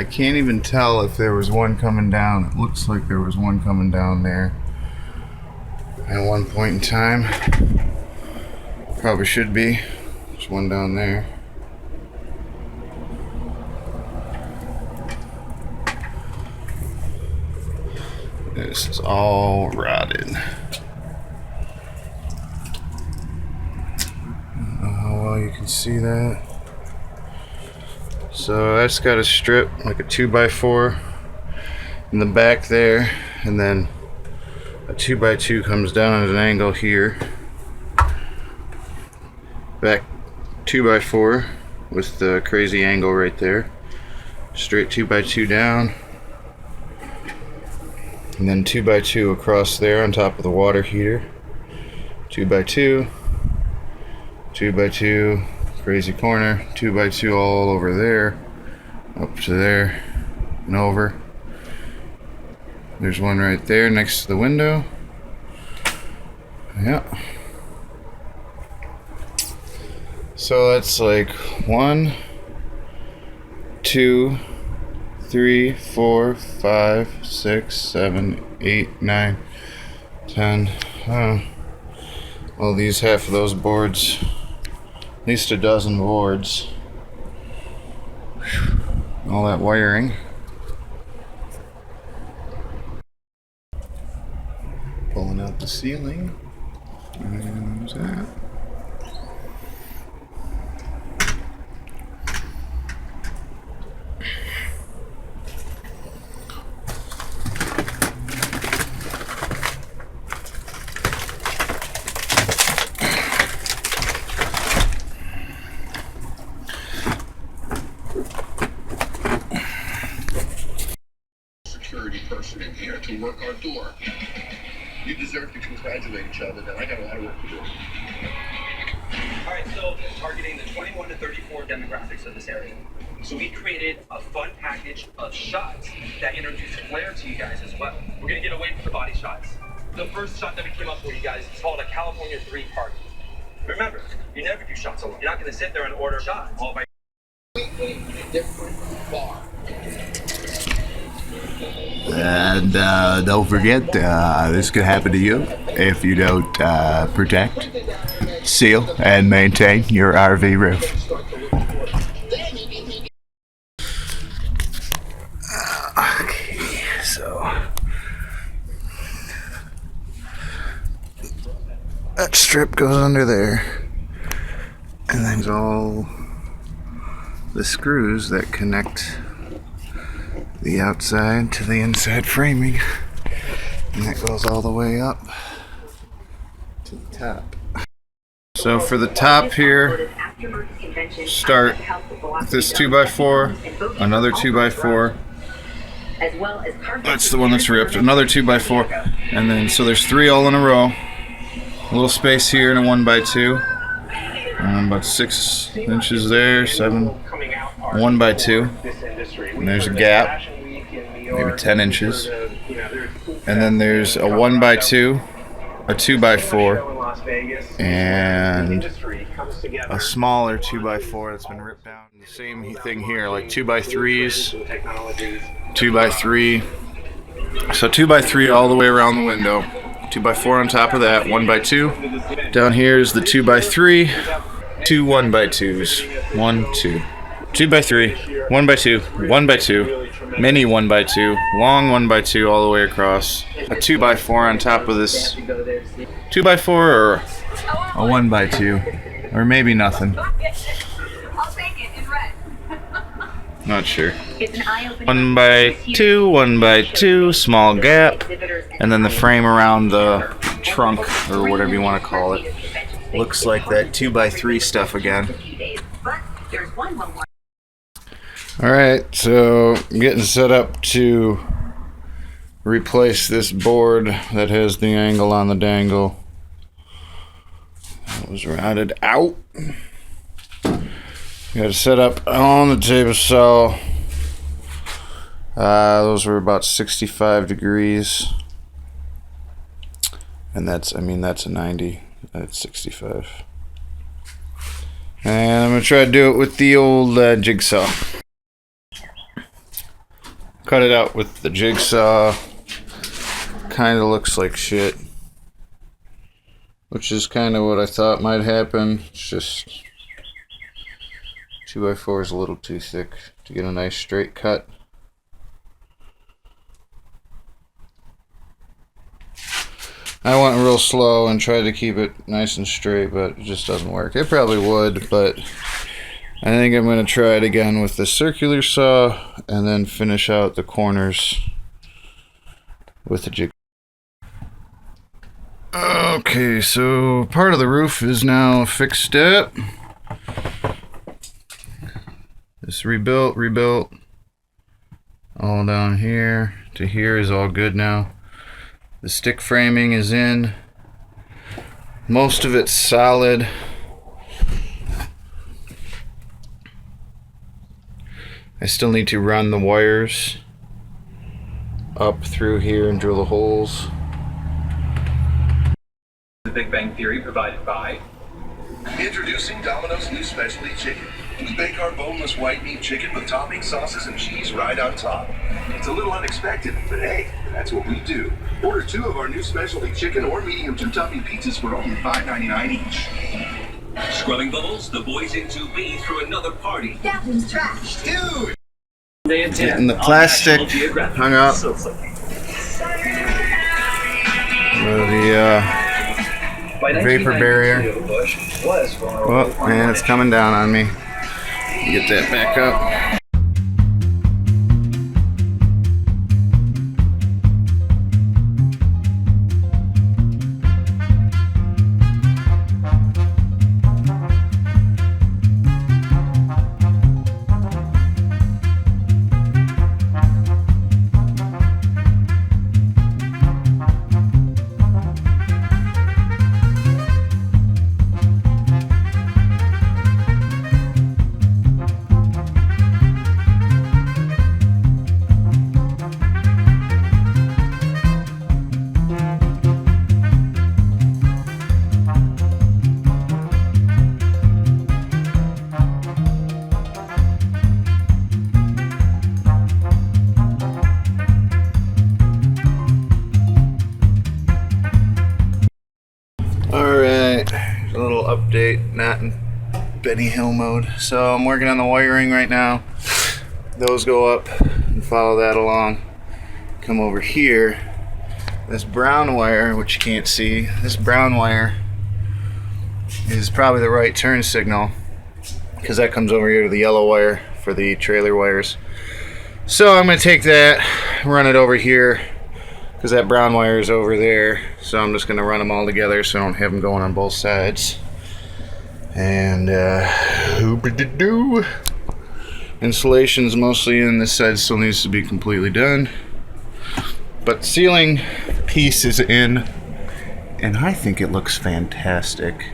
I can't even tell if there was one coming down. It looks like there was one coming down there at one point in time. Probably should be. There's one down there. This is all rotted. I don't know how well you can see that. So that's got a strip, like a 2x4 in the back there, and then a 2x2 comes down at an angle here. Back 2x4 with the crazy angle right there. Straight 2x2 down. And then 2x2 across there on top of the water heater. 2x2. 2x2. Crazy corner. 2x2 all over there. Up to there. And over. There's one right there next to the window. Yeah. So that's like 1, 2, 3, 4, 5, 6, 7, 8, 9, 10. Well, these half of those boards, at least a dozen boards. All that wiring. Pulling out the ceiling. And there's that. Person in here to work our door. You deserve to congratulate each other that I got a lot of work to do. Alright, so targeting the 21 to 34 demographics of this area. So we created a fun package of shots that introduce flair to you guys as well. We're gonna get away from the body shots. The first shot that we came up for you guys is called a California 3 party. Remember, you never do shots alone. You're not gonna sit there and order shots all by Different bar. And don't forget, this could happen to you if you don't protect, seal, and maintain your RV roof. Okay, so That strip goes under there. And then all the screws that connect the outside to the inside framing, and that goes all the way up to the top. So for the top here, start with this 2x4, another 2x4. That's the one that's ripped. Another 2x4, and then so there's 3 all in a row. A little space here and a 1x2. About 6 inches there, 7, 1x2. And there's a gap, maybe 10 inches. And then there's a 1x2, a 2x4, and a smaller 2x4 that's been ripped down. The same thing here, like 2x3s, 2x3. So 2x3 all the way around the window. 2x4 on top of that, 1x2. Down here is the 2x3, 2 1x2s, 1, 2. 2x3, 1x2, 1x2, mini 1x2, long 1x2 all the way across. A 2x4 on top of this 2x4 or a 1x2, or maybe nothing. I'll take it in red. Not sure. 1x2, 1x2, small gap, and then the frame around the trunk or whatever you want to call it. Looks like that 2x3 stuff again. Alright, so I'm getting set up to replace this board that has the angle on the dangle. That was routed out. Got it set up on the table saw. Those were about 65 degrees. And that's a 90. That's 65. And I'm going to try to do it with the old jigsaw. cut it out with the jigsaw. Kind of looks like shit, which is kind of what I thought might happen. It's just 2x4 is a little too thick to get a nice straight cut. I went real slow and tried to keep it nice and straight, but it just doesn't work. It probably would, but I think I'm going to try it again with the circular saw and then finish out the corners with the jig. Okay, so part of the roof is now fixed up. This rebuilt. All down here to here is all good now. The stick framing is in. Most of it's solid. I still need to run the wires up through here and drill the holes. The Big Bang Theory provided by... Introducing Domino's new specialty chicken. We bake our boneless white meat chicken with topping sauces and cheese right on top. It's a little unexpected, but hey, that's what we do. Order 2 of our new specialty chicken or medium 2-topping pizzas for only $5.99 each. Scrubbing bubbles, the boys in 2B threw another party. Bathroom's trash. Dude! Getting the plastic hung up. The vapor barrier. Oh man, it's coming down on me. Get that back up. Alright, a little update, not in Benny Hill mode. So I'm working on the wiring right now. Those go up and follow that along. Come over here. This brown wire, which you can't see, this brown wire is probably the right turn signal because that comes over here to the yellow wire for the trailer wires. So I'm going to take that, run it over here, because that brown wire is over there. So I'm just going to run them all together so I don't have them going on both sides. And hoop-a-doo-doo. Insulation's mostly in. This side still needs to be completely done. But ceiling piece is in, and I think it looks fantastic.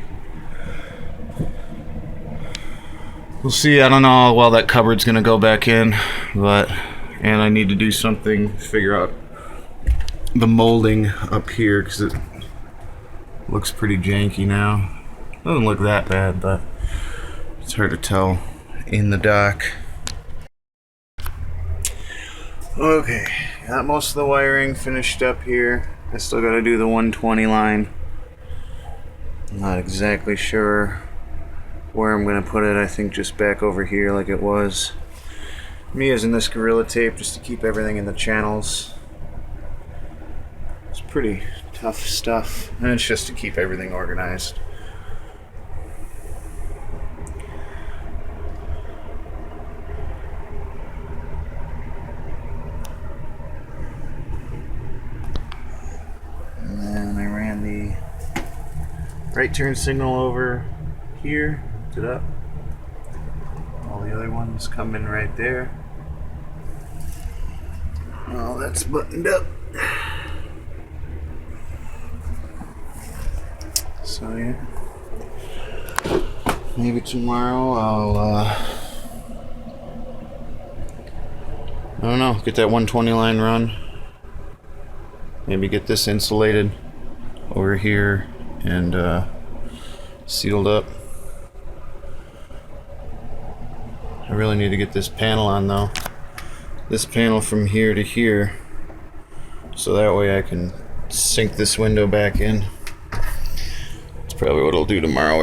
We'll see. I don't know how well that cupboard's going to go back in, and I need to do something, figure out the molding up here because it looks pretty janky now. Doesn't look that bad, but it's hard to tell in the dock. Okay, got most of the wiring finished up here. I still got to do the 120 line. I'm not exactly sure where I'm going to put it. I think just back over here like it was. I'm using this Gorilla Tape just to keep everything in the channels. It's pretty tough stuff, and it's just to keep everything organized. And then I ran the right turn signal over here, hooked it up. All the other ones come in right there. All that's buttoned up. So yeah, maybe tomorrow I'll I don't know, get that 120 line run. Maybe get this insulated over here and sealed up. I really need to get this panel on though. this panel from here to here, so that way I can sink this window back in. That's probably what I'll do tomorrow.